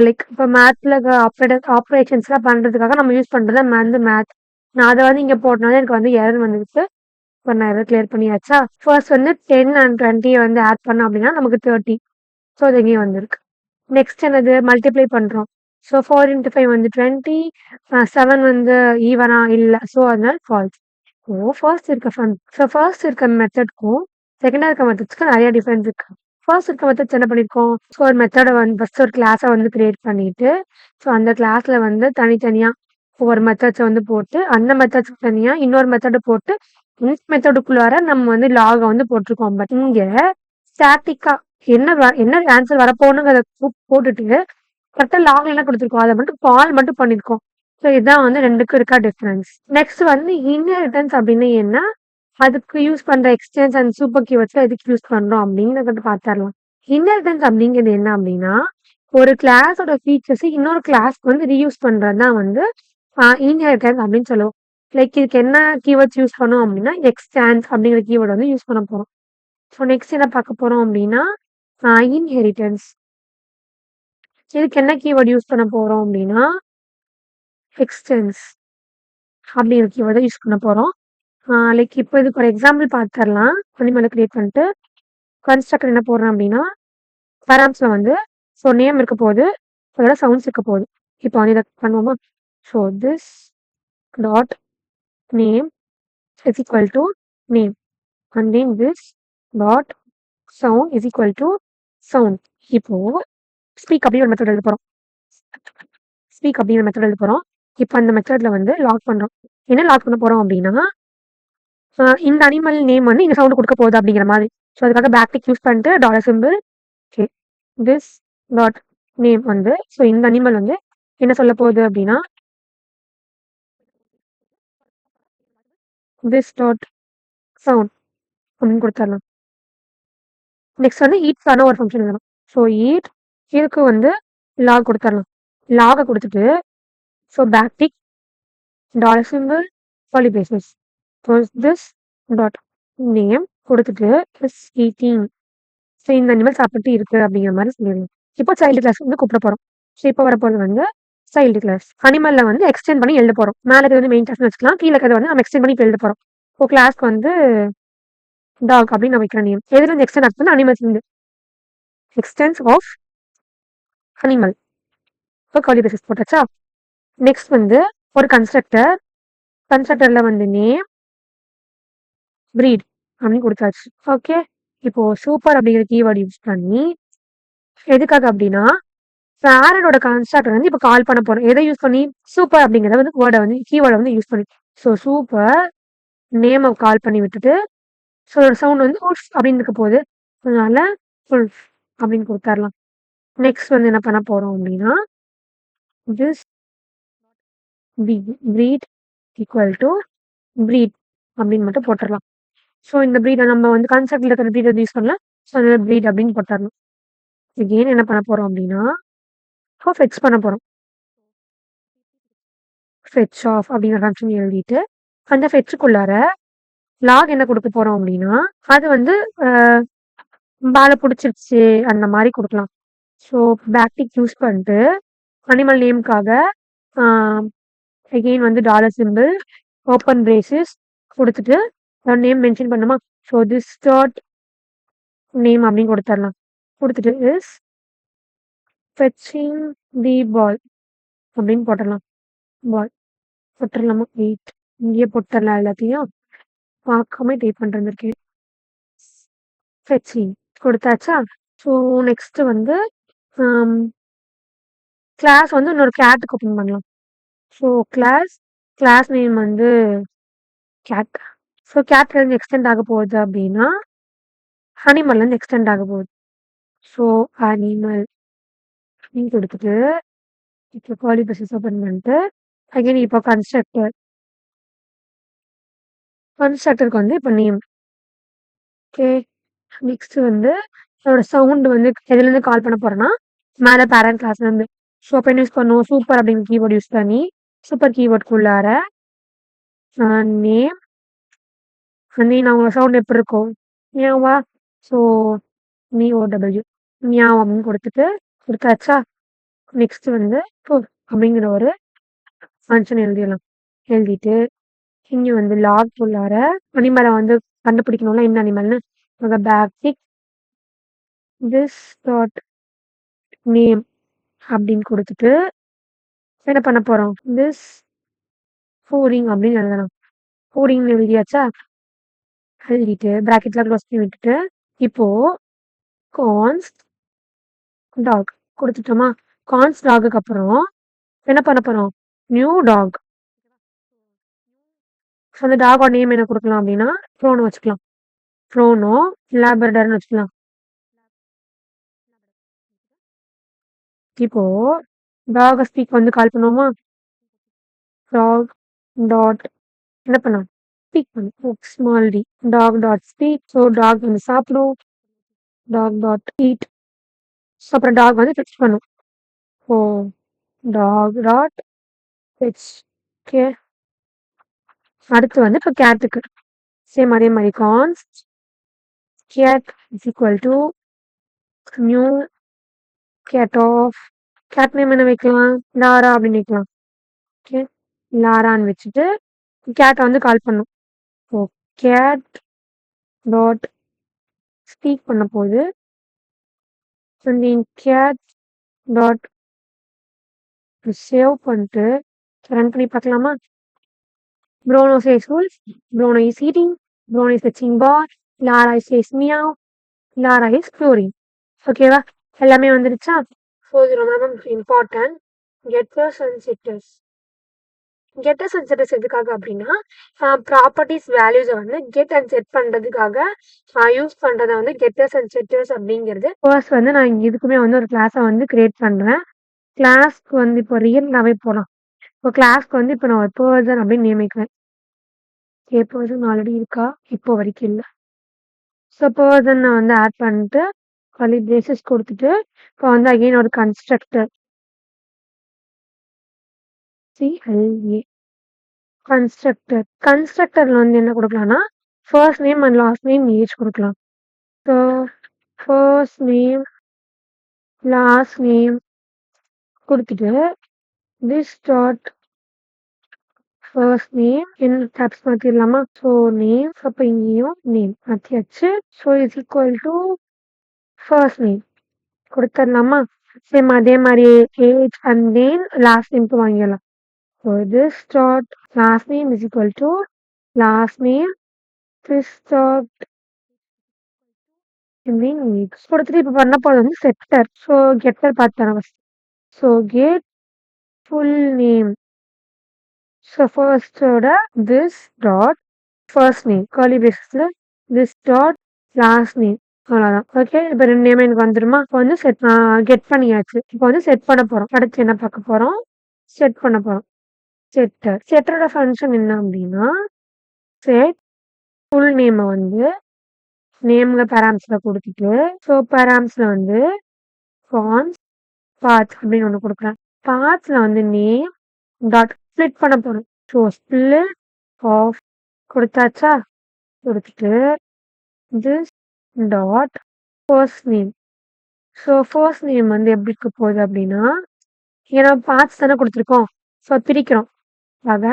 லைக் இப்போ மேத்ல ஆப்ரேஷன்ஸ்லாம் பண்றதுக்காக நம்ம யூஸ் பண்றது வந்து மேத். நான் அதை வந்து இங்க போட்டனால எனக்கு வந்து எரர் வந்துருக்கு. இப்போ நான் எரர் கிளியர் பண்ணியாச்சா? ஃபர்ஸ்ட் வந்து 10 and 20 வந்து ஆட் பண்ணோம் அப்படின்னா நமக்கு 30. ஸோ அது இங்கேயும் வந்திருக்கு. நெக்ஸ்ட் என்னது மல்டிப்ளை பண்றோம். ஸோ 4 into 5 வந்து 20. 7 வந்து ஈவனா இல்லை. ஸோ அதனால ஃபால்ஸ். ஃபர்ஸ்ட் இருக்க மெத்தட்க்கும் செகண்டா இருக்க மெத்தட்ஸ்க்கு நிறைய டிஃபரன்ஸ் இருக்கு. ஃபர்ஸ்ட் இருக்க மெத்தட்ஸ் என்ன பண்ணிருக்கோம்? ஸோ ஒரு மெத்தடை வந்து ஃபர்ஸ்ட் ஒரு கிளாஸை வந்து கிரியேட் பண்ணிட்டு ஸோ அந்த கிளாஸ்ல வந்து தனித்தனியா ஒவ்வொரு மெத்தட்ஸை வந்து போட்டு அந்த மெத்தட்ஸ்க்கு தனியா இன்னொரு மெத்தடை போட்டு இந்த மெத்தடுக்குள்ளார நம்ம வந்து லாகை வந்து போட்டிருக்கோம். பட் இங்க ஸ்டாட்டிக்கா என்ன ஆன்சர் வரப்போனுங்கிறத போட்டுட்டு கரெக்டா லாக்ல என்ன கொடுத்துருக்கோம் அதை மட்டும் கால் மட்டும் பண்ணிருக்கோம். ஸோ இதுதான் வந்து ரெண்டுக்கும் இருக்கா டிஃபரன்ஸ். நெக்ஸ்ட் வந்து இன்ஹெரிட்டன்ஸ் அப்படின்னு என்ன, அதுக்கு யூஸ் பண்ற எக்ஸ்டென்ஸ் அண்ட் சூப்பர் கீவேர்ட்ஸ் எதுக்கு யூஸ் பண்றோம் அப்படிங்கறத பார்த்துடலாம். இன்ஹெரிட்டன்ஸ் அப்படிங்கிறது என்ன அப்படின்னா ஒரு கிளாஸோட ஃபீச்சர்ஸ் இன்னொரு கிளாஸ்க்கு வந்து ரீயூஸ் பண்றதுதான் வந்து இன்ஹெரிட்டன்ஸ் அப்படின்னு சொல்லுவோம். லைக் இதுக்கு என்ன கீவேர்ட்ஸ் யூஸ் பண்ணோம் அப்படின்னா எக்ஸ்டென்ஸ் அப்படிங்கிற கீவேர்ட் வந்து யூஸ் பண்ண போறோம். ஸோ நெக்ஸ்ட் என்ன பார்க்க போறோம் அப்படின்னா இன்ஹெரிட்டன்ஸ். இதுக்கு என்ன கீவேர்ட் யூஸ் பண்ண போறோம் அப்படின்னா எக்ஸ்டென்ஸ் அப்படிங்கிற கீவேர்டை யூஸ் பண்ண போறோம். லைக் இப்போ இதுக்கு ஒரு எக்ஸாம்பிள் பார்த்துடலாம். அனிமலை கிரியேட் பண்ணிட்டு கன்ஸ்ட்ரக்டர் என்ன போடுறோம் அப்படின்னா பேராம்ஸ்ல வந்து ஸோ நேம் இருக்க போகுது, அதோட சவுண்ட்ஸ் இருக்க போகுது. இப்போ வந்து இதை பண்ணுவோமா? So this dot name is equal to name and then this dot sound is equal to sound. இப்போ ஸ்பீக் அப்படின்னு ஒரு மெத்தட் எழுத போறோம். இப்போ அந்த மெத்தட்ல வந்து லாக் பண்றோம். என்ன லாக் பண்ண போறோம் அப்படின்னா இந்த அனிமல் நேம் வந்து இந்த சவுண்ட் கொடுக்க போகுது அப்படிங்கிற மாதிரி. ஸோ அதுக்காக பேக்டிக் யூஸ் பண்ணிட்டு dollar simple. Okay, this dot name வந்து ஸோ இந்த அனிமல் வந்து என்ன சொல்ல போகுது அப்படின்னா திஸ் டாட் சவுண்ட் அப்படின்னு கொடுத்துடலாம். நெக்ஸ்ட் வந்து ஈட்க்கான ஒரு ஃபங்க்ஷன் எழுதணும். ஸோ ஈட் இதுக்கு வந்து லாக் கொடுத்துடலாம். லாகை கொடுத்துட்டு so backtick dollar symbol curly braces. So this dot name கொடுத்துட்டு இஸ் ஈட்டிங். ஸோ இந்த அனிமல் சாப்பிட்டு இருக்கு அப்படிங்கிற மாதிரி சொல்லிடணும். இப்போ சைல்டு கிளாஸ் வந்து கூப்பிட போறோம். ஸோ இப்போ வரப்போறது வந்து சைல்டு கிளாஸ். அனிமல்ல வந்து எக்ஸ்டெண்ட் பண்ணி எழுத போறோம். மேலே இருக்கிறது வந்து மெயின் கிளாஸ் வச்சுக்கலாம், கீழே இருக்கிறது வந்து நம்ம எக்ஸ்டெண்ட் பண்ணி இப்போ எழுத போறோம். இப்போ கிளாஸ்க்கு வந்து டாக் அப்படின்னு நான் வைக்கிற நேம். எதுல இருந்து எக்ஸ்டெண்ட் ஆகுது? அனிமல்ஸ் இருந்து. Extends of animal. இப்போ கர்லி பிரேசஸ் போட்டாச்சா? நெக்ஸ்ட் வந்து ஒரு கன்ஸ்ட்ரக்டர். கன்ஸ்ட்ரக்டர்ல வந்து நேம் breed அப்படின்னு கொடுத்தாச்சு. ஓகே, இப்போ சூப்பர் அப்படிங்கிற கீவேர்டு யூஸ் பண்ணி எதுக்காக அப்படின்னா பேரனோட கன்ஸ்ட்ரக்டர் வந்து இப்போ கால் பண்ண போறோம். எதை யூஸ் பண்ணி? சூப்பர் அப்படிங்கிறத வந்து வேர்டை வந்து கீவேர்டை வந்து யூஸ் பண்ணி. ஸோ சூப்பர் நேமை கால் பண்ணி விட்டுட்டு ஸோ சவுண்ட் வந்து உல்ஃப் அப்படின்னு இருக்க போகுது. அதனால உல்ஃப் அப்படின்னு கொடுத்துடலாம். நெக்ஸ்ட் வந்து என்ன பண்ண போறோம் அப்படின்னா this breed equal to breed அப்படின்னு மட்டும் போட்டுடலாம். ஸோ இந்த ப்ரீடை நம்ம வந்து கான்செப்ட்ல இருக்கிற ப்ரீட் வந்து யூஸ் பண்ணலாம். ஸோ அதனால ப்ரீட் அப்படின்னு போட்டுடணும். எகெயின் என்ன பண்ண போறோம் அப்படின்னா ஃபெட்ச் பண்ண போறோம். ஃபெட்ச் ஆஃப் அப்படிங்கிற ஃபங்க்ஷன் எழுதிட்டு அந்த ஃபெட்சுக்குள்ளார லாக் என்ன கொடுக்க போறோம் அப்படின்னா அது வந்து பாலை பிடிச்சிருச்சு அந்த மாதிரி கொடுக்கலாம். ஸோ பேக்டிக் யூஸ் பண்ணிட்டு அனிமல் நேமுக்காக அகெயின் வந்து டாலர் சிம்பிள் ஓப்பன் பிரேசஸ் கொடுத்துட்டு நேம் மென்ஷன் பண்ணுமா? ஸோ திஸ் டாட் நேம் அப்படின்னு கொடுத்துடலாம். கொடுத்துட்டு இஸ் ஃபெச்சிங் தி பால் அப்படின்னு போட்டுடலாம். பால் போட்டுடலாமா? வெயிட், இங்கேயே போட்டுடலாம். எல்லாத்தையும் பார்க்காம டைப் பண்ணிருக்கேன். ஃபெச்சிங் கொடுத்தாச்சா? ஸோ நெக்ஸ்ட் வந்து கிளாஸ் வந்து இன்னொரு கேட்டுக்கு ஓப்பன் பண்ணலாம். ஸோ கிளாஸ் நேம் வந்து கேட். ஸோ கேட்ல இருந்து எக்ஸ்டெண்ட் ஆக போகுது அப்படின்னா அனிமல்ல இருந்து எக்ஸ்டெண்ட் ஆக போகுது. ஸோ அனிமல் அப்படின்னு கொடுத்துட்டு இப்போ கர்லி பிரேசஸ் ஓப்பன் பண்ணிட்டு அகைன் இப்போ கன்ஸ்ட்ரக்டருக்கு வந்து இப்போ நேம். ஓகே, நெக்ஸ்ட் வந்து அதோட சவுண்ட் வந்து எதுலேருந்து கால் பண்ண போறோம்னா மேலே பேரண்ட் கிளாஸ்ல இருந்து. ஸோ அப்போ என்ன யூஸ் பண்ணுவோம்? சூப்பர் அப்படிங்கிற கீவேர்ட் யூஸ் பண்ணி சூப்பர் கீவேர்டுக்குள்ளார நேம் நான் அவங்க சவுண்ட் எப்படி இருக்கும்? மியாவா? ஸோ மிஓடபிள்யூ மியாவ் அப்படின்னு கொடுத்தாச்சா? நெக்ஸ்ட் வந்து அப்படிங்கிற ஒரு ஃபங்க்ஷன் எழுதிடலாம். எழுதிட்டு இங்கே வந்து லாக் உள்ளார அனிமலை வந்து கண்டுபிடிக்கணும்ல என்ன அனிமல்னு. பேக்டிக் திஸ் டாட் நேம் அப்படின்னு கொடுத்துட்டு என்ன பண்ண போறோம்? திஸ் ஃபோரிங் அப்படின்னு எழுதலாம். ஃபோரிங் எழுதியாச்சா? எழுதிட்டு பிராக்கெட்ல க்ளோஸ் பண்ணி விட்டுட்டு இப்போ கான்ஸ்ட் டாக் கொடுத்துட்டோமா? கான்ஸ்ட் டாகுக்கு அப்புறம் என்ன பண்ண போறோம்? New dog. அந்த டாகோட நேம் என்ன கொடுக்கலாம் அப்படின்னா ப்ரோனோ வச்சுக்கலாம். ப்ரோனோ லேபர்டர்னு வச்சுக்கலாம். இப்போ டாக் ஸ்பீக் வந்து கால் பண்ணுவோமா? டாக் டாட் என்ன பண்ணலாம்? ஸ்பீக் பண்ணும். Small D dog dot speak. So dog வந்து சாப்பிடும். Dog dot eat. ஸோ அப்புறம் டாக் வந்து ஃபெச் பண்ணும். ஓ டாக் டாட் ஃபெச். ஓகே, அடுத்து வந்து இப்போ கேட்டுக்கு சேம் அதே மாதிரி const cat is equal to new cat of. Cat name என்ன வைக்கலாம்? லாரா அப்படின்னு வைக்கலாம். ஓகே, லாரான்னு வச்சுட்டு கேட்டை வந்து கால் பண்ணும். ஓ கேட் டாட் ஸ்பீக் பண்ண போது கேட் டாட் சேவ் பண்ணிட்டு ரன் பண்ணி பார்க்கலாமா? Bruno says wolf, Bruno is eating, Bruno is fetching bar, Lara says meow, Lara is purring. ஓகேவா? எல்லாமே வந்துருச்சா? ஸோ இது ரொம்ப important. Get first and sitters. Getters and setters எதுக்காக அப்படின்னா ப்ராப்பர்ட்டிஸ் வேல்யூஸை வந்து கெட் அண்ட் செட் பண்ணுறதுக்காக யூஸ் பண்ணுறத வந்து கெட்டர்ஸ் அண்ட் செட்டர்ஸ் அப்படிங்கிறது. ஃபர்ஸ்ட் வந்து நான் இதுக்குமே வந்து ஒரு கிளாஸை வந்து கிரியேட் பண்ணுறேன். கிளாஸ்க்கு வந்து இப்போ ரியலாகவே போகலாம். இப்போ கிளாஸ்க்கு வந்து இப்போ நான் ஒரு பர்சன் அப்படின்னு நியமிக்கிறேன். பர்சன் ஆல்ரெடி இருக்கா? இப்போ வரைக்கும் இல்லை. ஸோ பர்சன் நான் வந்து ஆட் பண்ணிட்டு கர்லி பிரேசஸ் கொடுத்துட்டு இப்போ வந்து அகெயின் ஒரு கன்ஸ்ட்ரக்டர் CLA கன்ஸ்ட்ரக்டர்ல வந்து என்ன கொடுக்கலாம்னா first name and last name age கொடுக்கலாம். So first name last name கொடுத்துட்டு திஸ் டாட் ஃபர்ஸ்ட் நேம் என்ன டேப்ஸ் மாற்றிடலாமா? ஸோ நேம் அப்போ இங்கேயும் நேம் மாற்றியாச்சு. So is equal to first name கொடுத்துடலாமா? சேம் அதே மாதிரி ஏஜ் அண்ட் தென் லாஸ்ட் நேம்க்கு வாங்கிடலாம். So this dot last name is equal to last name this dot கொடுத்துட்டு இப்போ பண்ண போகிறது வந்து செட்டர். ஸோ கெட்டர் பார்த்தேன். So get full name. So ஃபர்ஸ்டோட this dot first name curly பிரேசஸ்ல திஸ் டாட் லாஸ்ட் நேம் அவ்வளோதான். ஓகே இப்போ 2 நேம் எனக்கு வந்துருமா? இப்போ வந்து கெட் பண்ணியாச்சு. இப்போ வந்து செட் பண்ண போகிறோம். அடுத்து என்ன பார்க்க போகிறோம்? செட் பண்ண போகிறோம். செட்டரோட ஃபங்க்ஷன் என்ன அப்படின்னா செட் ஃபுல் நேமை வந்து நேம்ல பேராம்ஸ்ல கொடுத்துட்டு ஸோ பேராம்ஸ்ல வந்து ஃபான்ஸ் பாத் அப்படின்னு ஒன்று கொடுக்குறேன். பாத்ல வந்து நேம் டாட் ஸ்ப்ளிட் பண்ண போகிறோம். ஸோ ஸ்ப்ளிட் ஆஃப் கொடுத்தாச்சா? கொடுத்துட்டு this dot first name. So first name வந்து எப்படி இருக்க போகுது அப்படின்னா ஏன்னா பாத்ஸ் தானே கொடுத்துருக்கோம். ஸோ பிரிக்கிறோம். ஆக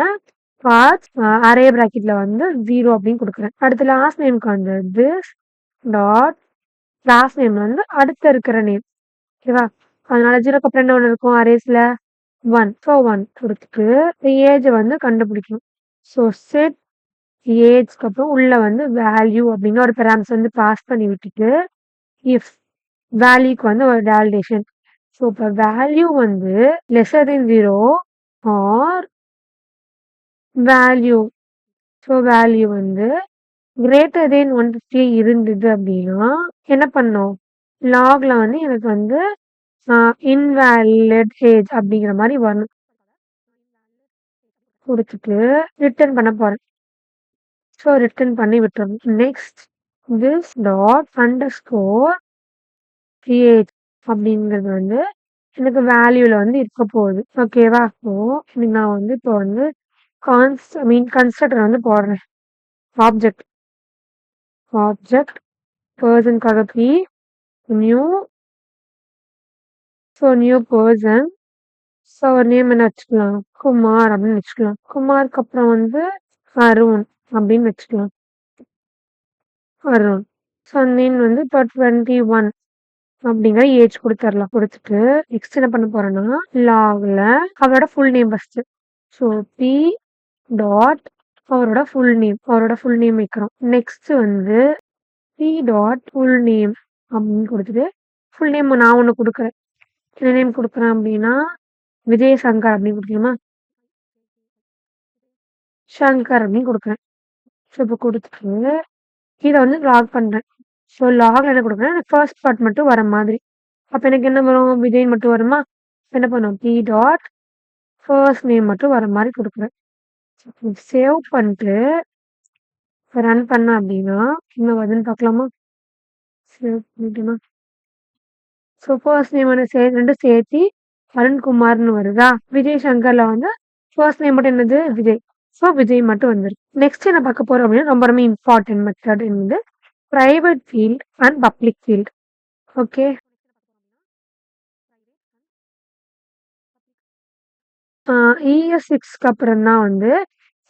பாத்ஸ் அரே பிராக்கெட்ல வந்து 0 அப்படின்னு கொடுக்குறேன். அடுத்து லாஸ்ட் நேம்க்கு வந்து திஸ் டாட் லாஸ்ட் நேம் வந்து அடுத்த இருக்கிற நேம். ஓகேவா? அதனால 0க்கு அப்புறம் என்ன ஒன்று இருக்கும் அரேஸ்ல 1. ஸோ 1 கொடுத்துட்டு ஏஜை வந்து கண்டுபிடிக்கணும். ஸோ செட் ஏஜ்க்கு அப்புறம் உள்ள வந்து வேல்யூ அப்படின்னு ஒரு பேராம்ஸ் வந்து பாஸ் பண்ணி விட்டுட்டு இஃப் வேல்யூக்கு வந்து ஒரு வேலிடேஷன். ஸோ இப்போ வேல்யூ வந்து lesser than 0 or value. So value வந்து கிரேட்டர் தென் 150 இருந்தது அப்படின்னா என்ன பண்ணோம்? லாக்ல வந்து எனக்கு வந்து இன்வேலிட் ஏஜ் அப்படிங்கிற மாதிரி வரணும். கொடுத்துட்டு ரிட்டர்ன் பண்ண போறேன். ஸோ ரிட்டர்ன் பண்ணி விட்டுறோம். Next this dot underscore age அப்படிங்கிறது வந்து எனக்கு வேல்யூல வந்து இருக்க போகுது. ஓகேவா? ஸோ நான் வந்து இப்போ வந்து கன்ஸ்ட்ரக்டர் வந்து போடுறேன். ஆப்ஜெக்ட் பர்சனுக்காக P new. So new person. So அவர் நேம் என்ன வச்சுக்கலாம்? குமார் அப்படின்னு வச்சுக்கலாம். குமாருக்கு அப்புறம் வந்து அருண் அப்படின்னு வச்சுக்கலாம். அருண். ஸோ நேம் வந்து இப்போ 21 அப்படிங்கிற ஏஜ் கொடுத்துடலாம். கொடுத்துட்டு நெக்ஸ்ட் என்ன பண்ண போறேன்னா லாக்ல அவரோட full name first. So P dot அவரோட ஃபுல் நேம் வைக்கிறோம். நெக்ஸ்ட் வந்து பி டாட் ஃபுல் நேம் அப்படின்னு கொடுத்துட்டு ஃபுல் நேம் நான் ஒன்று கொடுக்குறேன். என்ன நேம் கொடுக்குறேன் அப்படின்னா விஜய் சங்கர் அப்படின்னு கொடுக்கணுமா? சங்கர் அப்படின்னு கொடுக்குறேன். ஸோ இப்போ கொடுத்துட்டு இதை வந்து லாக் பண்றேன். ஸோ லாக்ல என்ன கொடுக்குறேன்? எனக்கு ஃபர்ஸ்ட் பார்ட் மட்டும் வர மாதிரி. அப்போ எனக்கு என்ன வரும்? விஜய் மட்டும் வருமா? என்ன பண்ணுவோம்? பி டாட் ஃபர்ஸ்ட் நேம் மட்டும் வர மாதிரி கொடுக்குறேன். சேவ் பண்ணிட்டு ரன் பண்ண அப்படின்னா என்ன வருதுன்னு பார்க்கலாமா? சேவ் பண்ணிட்டேன்னா ஸோ ஃபர்ஸ்ட் நேம் வந்து ரெண்டும் சேர்த்து அருண்குமார்னு வருதா? விஜய் சங்கர்ல வந்து ஃபர்ஸ்ட் நேம் மட்டும் என்னது? விஜய். ஸோ விஜய் மட்டும் வந்துருக்கு. நெக்ஸ்ட் என்ன பார்க்க போறோம் அப்படின்னா ரொம்ப ரொம்ப இம்பார்ட்டன்ட் மெத்தட் வந்து private field and public field. Okay ES6க்கு அப்புறம் தான் வந்து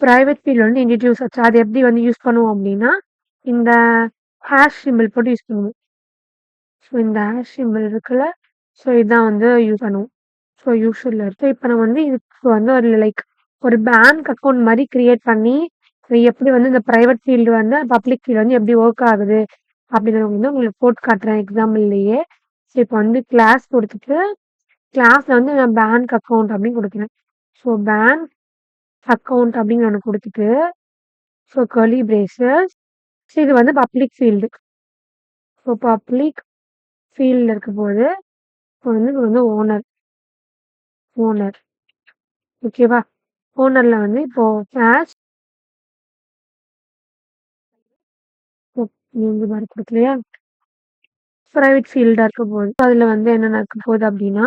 பிரைவேட் ஃபீல்ட் வந்து இன்ட்ரடியூஸ் ஆச்சு. அது எப்படி வந்து யூஸ் பண்ணுவோம் அப்படின்னா இந்த ஹேஷ் சிம்பிள் போட்டு யூஸ் பண்ணுவோம். ஸோ இந்த ஹேஷ் சிம்பிள் இருக்குல்ல, ஸோ இதான் வந்து யூஸ் பண்ணுவோம். ஸோ யூஸ்வல் இருக்கு. இப்போ நம்ம வந்து இதுக்கு வந்து ஒரு லைக் ஒரு பேங்க் அக்கௌண்ட் மாதிரி கிரியேட் பண்ணி எப்படி வந்து இந்த பிரைவேட் ஃபீல்டு வந்து பப்ளிக் ஃபீல்டு வந்து எப்படி ஒர்க் ஆகுது அப்படிங்கிறத வந்து உங்களுக்கு போட்டு காட்டுறேன் எக்ஸாம்பிள்லேயே. ஸோ இப்போ வந்து கிளாஸ் கொடுத்துட்டு கிளாஸ்ல வந்து நான் பேங்க் அக்கௌண்ட் அப்படின்னு கொடுக்குறேன். ஸோ பேங்க் அக்கவுண்ட் அப்படின்னு ஒன்று கொடுத்துட்டு ஸோ கர்லி பிரேசஸ். ஸோ இது வந்து பப்ளிக் ஃபீல்டு. ஸோ பப்ளிக் ஃபீல்டில் இருக்கும்போது இப்போ வந்து ஓனர் ஓகேவா. ஓனரில் வந்து இப்போ கேஷ் இந்த மாதிரி கொடுக்கலையா. ப்ரைவேட் ஃபீல்டாக இருக்க போகுது. அதில் வந்து என்னென்ன இருக்க போகுது அப்படின்னா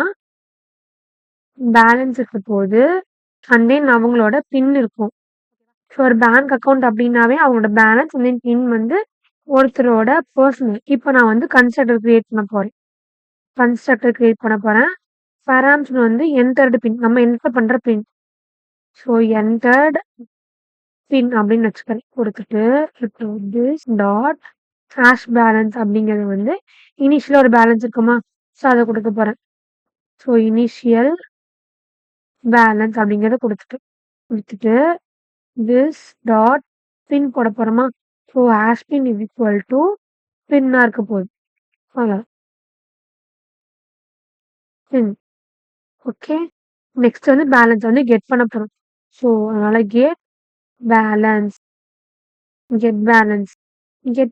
பேலன்ஸ் இருக்க போகுது அண்ட் தென் அவங்களோட பின் இருக்கும். ஸோ ஒரு பேங்க் அக்கௌண்ட் அப்படின்னாவே அவங்களோட பேலன்ஸ் அண்ட் தென் பின் வந்து ஒருத்தரோட பர்சனல். இப்போ நான் வந்து கன்ஸ்ட்ரக்டர் கிரியேட் பண்ண போகிறேன். பேராம்ஸ் வந்து என்டர்டு பின், நம்ம என்டர் பண்ணுற பின். ஸோ என்டர்டு பின் அப்படின்னு வச்சுக்கிறேன். கொடுத்துட்டு இப்போ திஸ் டாட் கேஷ் பேலன்ஸ் அப்படிங்கிறது வந்து இனிஷியலாக ஒரு பேலன்ஸ் இருக்குமா. ஸோ அதை கொடுக்க போகிறேன். ஸோ இனிஷியல் பேலன்ஸ் அப்படிங்கிறத கொடுத்துட்டு திஸ் டாட் பின் போட போகிறோமா. So hash pin is equal to பின்னாக இருக்க போகுது. அவ்வளோ பின். ஓகே. நெக்ஸ்ட் வந்து பேலன்ஸ் வந்து கெட் பண்ண போகிறோம். ஸோ அதனால் கெட்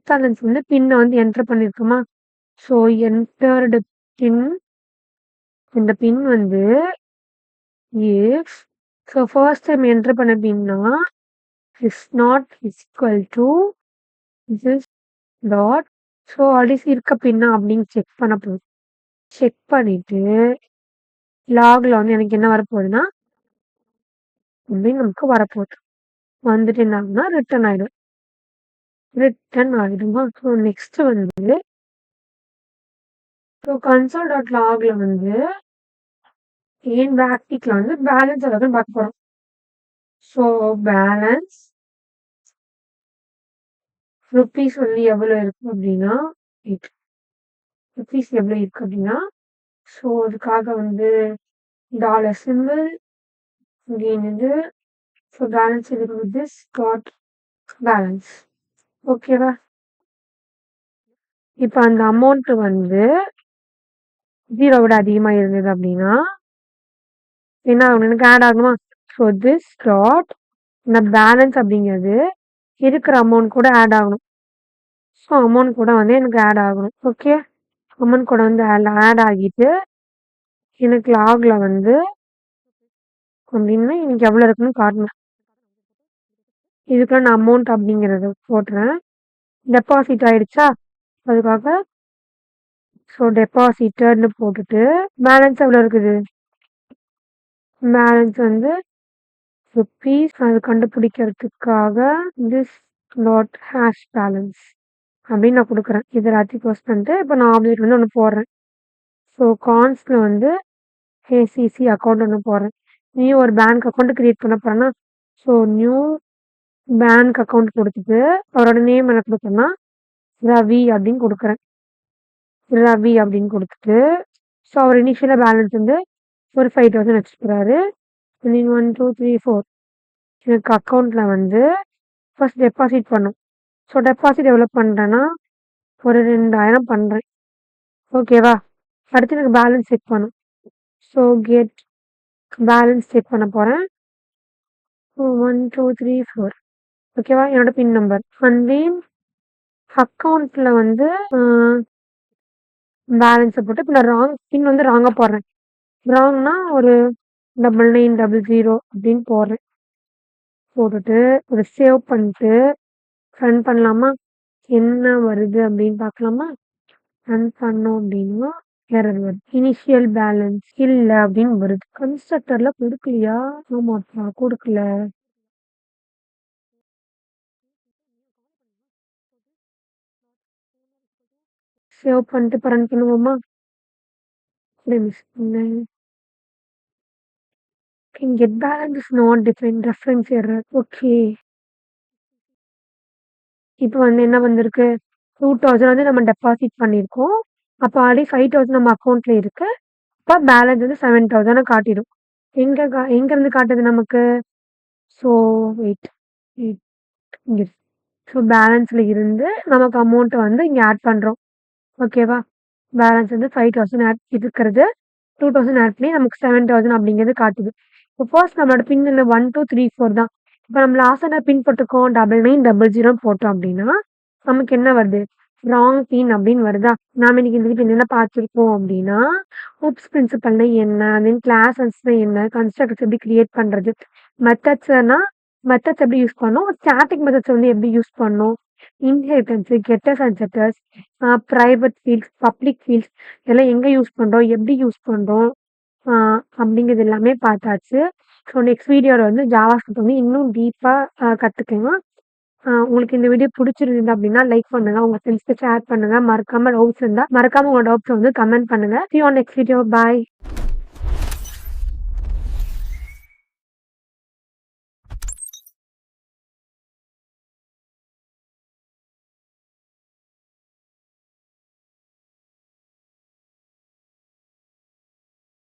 பேலன்ஸ் வந்து பின்னை வந்து என்டர் பண்ணியிருக்கோமா. ஸோ என்டர்டு பின், இந்த பின் வந்து if so first time enter பண்ண பின்னா is not equal to this dot. So அடிசி இருக்க பின்னா அப்படின்னு செக் பண்ண போகுது. செக் பண்ணிட்டு லாகில் வந்து எனக்கு என்ன வரப்போகுதுன்னா அப்படின்னு நமக்கு வரப்போகுது. வந்துட்டு என்ன ஆகுதுன்னா ரிட்டர்ன் ஆகிடுமா. ஸோ நெக்ஸ்ட் வந்து ஸோ கன்சோல் டாட் லாகில் வந்து ஏன் பிராக்கெட்ல வந்து பேலன்ஸ் எதாவது பார்க்க போகிறோம். ஸோ பேலன்ஸ் ருபீஸ் வந்து எவ்வளோ இருக்கு அப்படின்னா ருபீஸ் எவ்வளோ இருக்கு அப்படின்னா ஸோ அதுக்காக வந்து டாலர் சிம்பிள் இது. ஸோ பேலன்ஸ் இருக்கு வித் திஸ் டாட் பேலன்ஸ். ஓகேவா. இப்போ அந்த அமௌண்ட் வந்து 0 விட அதிகமாக இருந்தது அப்படின்னா என்ன ஆகணும், எனக்கு ஆட் ஆகுமா. ஸோ திஸ் டாட் இந்த பேலன்ஸ் அப்படிங்கிறது இருக்கிற அமௌண்ட் கூட ஆட் ஆகணும். ஸோ அமௌண்ட் கூட வந்து எனக்கு ஆட் ஆகணும். ஓகே. அமௌண்ட் கூட வந்து ஆட் ஆகிட்டு எனக்கு லாகில் வந்து அப்படின்னா எனக்கு எவ்வளோ இருக்குன்னு காட்டணும். இதுக்குள்ள நான் அமௌண்ட் அப்படிங்கிறத போட்டுறேன். டெபாசிட் ஆயிடுச்சா, அதுக்காக ஸோ டெபாசிட்டட்னு போட்டுட்டு பேலன்ஸ் எவ்வளோ இருக்குது. பேலன்ஸ் வந்து ருபீஸ், அது கண்டுபிடிக்கிறதுக்காக திஸ் டாட் ஹேஷ் பேலன்ஸ் அப்படின்னு நான் கொடுக்குறேன். இது எல்லாத்தையும் போஸ்ட் பண்ணிட்டு இப்போ நான் ஆப்ஜெக்ட் வந்து ஒன்று போடுறேன். ஸோ கான்ஸ்ல வந்து ஏசிசி அக்கௌண்ட் ஒன்று போடுறேன். நியூ ஒரு பேங்க் அக்கௌண்ட் கிரியேட் பண்ண போறேன்னா ஸோ நியூ பேங்க் அக்கௌண்ட் கொடுத்துட்டு அவரோட நேம் என்ன கொடுக்குறேன்னா ரவி அப்படின்னு கொடுக்குறேன். கொடுத்துட்டு ஸோ அவர் இனிஷியலாக பேலன்ஸ் வந்து ஒரு 5,000 வச்சுக்கிறாரு. 1 2 3 4 எனக்கு அக்கௌண்ட்ல வந்து ஃபர்ஸ்ட் டெபாசிட் பண்ணும். ஸோ டெபாசிட் எவ்வளோ பண்ணுறேன்னா ஒரு 2,000 பண்ணுறேன். ஓகேவா. அடுத்து எனக்கு பேலன்ஸ் செக் பண்ணும். ஸோ கெட் பேலன்ஸ் செக் பண்ண போகிறேன். 1 2 3 4 ஓகேவா. என்னோட பின் நம்பர் அண்ட் தென் அக்கௌண்ட்ல வந்து பேலன்ஸை போட்டு இப்போ நான் பின் வந்து ராங்காக போடுறேன். ராங்னா ஒரு 9900 அப்படின்னு போட்டுட்டு ஒரு சேவ் பண்ணிட்டு ரன் பண்ணலாமா. என்ன வருது அப்படின்னு பார்க்கலாமா. ரன் பண்ணோம் அப்படின்னா எரர் வருது. இனிஷியல் பேலன்ஸ் இல்லை அப்படின்னு வருது. கன்ஸ்ட்ரக்டர்ல கொடுக்கலையா. ஆமாப்பா கொடுக்கல. சேவ் பண்ணிட்டு இப்போ ரன் பண்ணுவோமா. மிஸ் பண்ணேன். Get balance is not defined, reference error. Okay. இப்போ வந்து என்ன வந்திருக்கு, 2,000 வந்து நம்ம டெபாசிட் பண்ணியிருக்கோம். அப்போ ஆல்ரெடி 5,000 நம்ம அக்கௌண்ட்ல இருக்கு. இப்போ பேலன்ஸ் வந்து 7,000 காட்டிடும். எங்கேருந்து காட்டுது நமக்கு. ஸோ வெயிட் இங்கே. ஸோ பேலன்ஸ்ல இருந்து நமக்கு அமௌண்ட்டை வந்து இங்கே ஆட் பண்ணுறோம். ஓகேவா. பேலன்ஸ் வந்து 5,000 ஆட் இருக்கிறது 2,000 ஆட் பண்ணி நமக்கு 7,000 அப்படிங்கிறது காட்டுது. ஃபர்ஸ்ட் நம்மளோட பின் என்ன 1, 2, 3, 4 தான். இப்ப நம்ம லாஸ்ட்டா பின் போட்டுருக்கோம் 9900 போட்டோம் அப்படின்னா, நமக்கு என்ன வருது? ராங் பின் அப்படின்னு வருதா? நாம இன்னைக்கு இந்த வீடியோல என்ன பார்த்துருக்கோம் அப்படின்னா, ஹூப்ஸ் பிரின்சிபல்னா என்ன? தென் கிளாஸஸ்னா என்ன? கன்ஸ்ட்ரக்டர்ஸ் எப்படி கிரியேட் பண்றது? மெத்தட்ஸ்னா மெத்தட்ஸ் எப்படி யூஸ் பண்ணணும்? ஸ்டாட்டிக் மெத்தட்ஸ் வந்து எப்படி யூஸ் பண்ணணும்? Inheritance, getters and setters, private fields, public fields இதெல்லாம் எங்க யூஸ் பண்றோம்? எப்படி யூஸ் பண்றோம்? அப்படிங்கிறது எல்லாமே பார்த்தாச்சு. ஸோ நெக்ஸ்ட் வீடியோல வந்து ஜாவாஸ்கிரிப்ட் வந்து இன்னும் டீப்பா கத்துக்கலாம். உங்களுக்கு இந்த வீடியோ பிடிச்சிருந்தது அப்படின்னா லைக் பண்ணுங்க. உங்க ஃப்ரெண்ட்ஸ்க்கு ஷேர் பண்ணுங்க. மறக்காம உங்க டவுட்ஸ் வந்து கமெண்ட் பண்ணுங்க. See you on next video. Bye.